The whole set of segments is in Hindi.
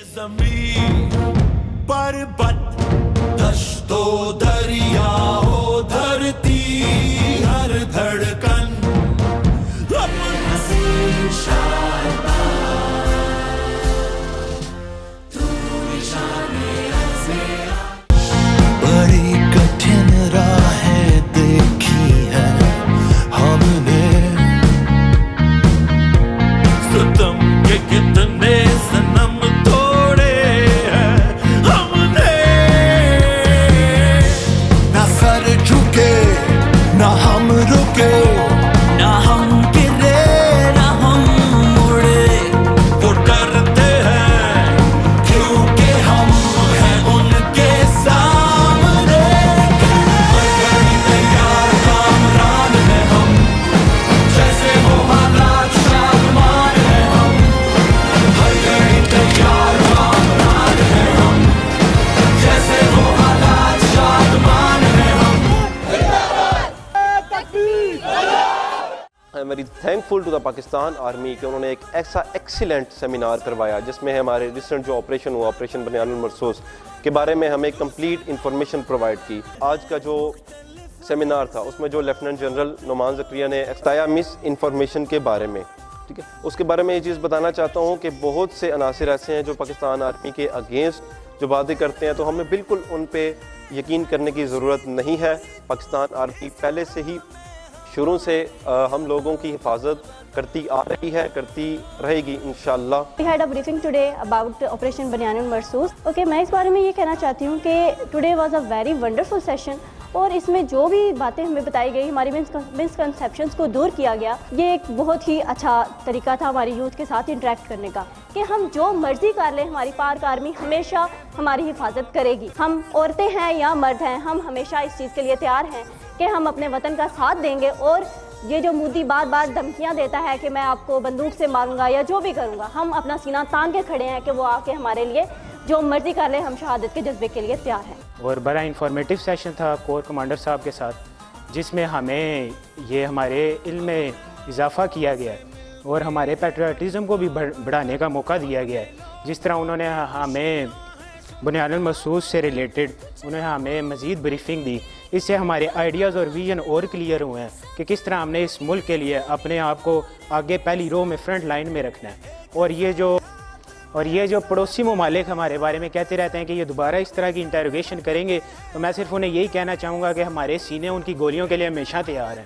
जमीन पर्वत दश्तो दरियाओ धरती हर धड़कन अपना शान बड़ी कठिन राहें देखी है हमने सितम के कितने सनम तोड़े हैं हमने ना सर झुके ना हम रुके ना हम गिरे ना हम मुड़े वो डरते हैं क्योंकि हम हैं उनके सामने घड़ी तैयार कामरान हैं हम जैसे वो हालात शादमान हैं हम हर घड़ी तैयार कामरान हैं हम जैसे वो हालात शादमान हैं हम I am very thankful to the Pakistan army कि उन्होंने एक ऐसा एक्सीलेंट सेमिनार करवाया जिसमें हमारे रिसेंट जो ऑपरेशन हुआ ऑपरेशन बनियानुल मरसूस के बारे में हमें कंप्लीट इंफॉर्मेशन प्रोवाइड की। आज का जो सेमिनार था उसमें जो लेफ्टिनेंट जनरल नुमान ज़करिया ने बताया मिस इन्फॉर्मेशन के बारे में, ठीक है, उसके बारे में ये चीज़ बताना चाहता हूँ कि बहुत से अनासिर ऐसे हैं जो पाकिस्तान आर्मी के अगेंस्ट जो बातें करते हैं, तो हमें बिल्कुल उन पर यकीन करने की ज़रूरत नहीं है। पाकिस्तान आर्मी पहले से ही शुरू से हम लोगों की हिफाजत करती आ रही है, करती रहेगी इंशाअल्लाह। We had a briefing today about Operation Banyanul Marsoos. Okay, मैं इस बारे में ये कहना चाहती हूँ कि today was a very wonderful session और इसमें जो भी बातें हमें बताई गई, हमारी मिसकंसेप्शंस को दूर किया गया, ये एक बहुत ही अच्छा तरीका था हमारी यूथ के साथ इंटरेक्ट करने का कि हम जो मर्जी कर लें, हमारी पाक आर्मी हमेशा हमारी हिफाजत करेगी। हम औरतें हैं या मर्द हैं, हम हमेशा इस चीज़ के लिए तैयार हैं कि हम अपने वतन का साथ देंगे। और ये जो मोदी बार बार धमकियां देता है कि मैं आपको बंदूक से मारूंगा या जो भी करूंगा, हम अपना सीना तान के खड़े हैं कि वो आके हमारे लिए जो मर्जी कर ले, हम शहादत के जज्बे के लिए तैयार हैं। और बड़ा इंफॉर्मेटिव सेशन था कोर कमांडर साहब के साथ, जिसमें हमें ये हमारे इल्म में इजाफ़ा किया गया है और हमारे पैट्रियटिज़म को भी बढ़ाने का मौका दिया गया है। जिस तरह उन्होंने हमें बनियानुल मरसूस से रिलेटेड उन्होंने हमें मज़ीद ब्रीफिंग दी, इससे हमारे आइडियाज़ और विजन और क्लियर हुए हैं कि किस तरह हमने इस मुल्क के लिए अपने आप को आगे पहली रो में फ्रंट लाइन में रखना है। और ये जो पड़ोसी ममालिक हमारे बारे में कहते रहते हैं कि ये दोबारा इस तरह की इंटरोगेशन करेंगे, तो मैं सिर्फ उन्हें यही कहना चाहूँगा कि हमारे सीने उनकी गोलियों के लिए हमेशा तैयार हैं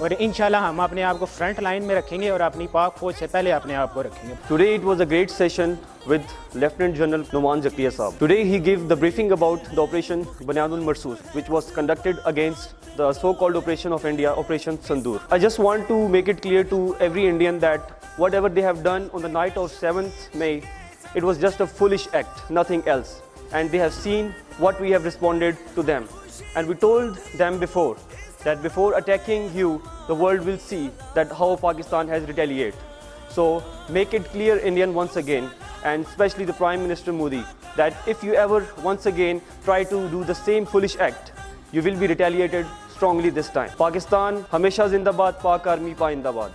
और इंशाल्लाह हम अपने आप को फ्रंट लाइन में रखेंगे और अपनी पाक फौज से पहले अपने आप को रखेंगे। Today it was a great session with Lieutenant General Numan Zakriya Saab. Today he gave the briefing about the Operation Banyanul Marsoos, which was conducted against the so-called operation of India, Operation Sandur. I just want to make it clear to every Indian that whatever they have done on the night of 7th May, it was just a foolish act, nothing else. And they have seen what we have responded to them. And we told them before that before attacking you, the world will see that how Pakistan has retaliated. So make it clear, Indian, once again, and especially the Prime Minister Modi, that if you ever once again try to do the same foolish act, you will be retaliated strongly this time. Pakistan, Hamesha Zindabad, Pak Army Paindabad.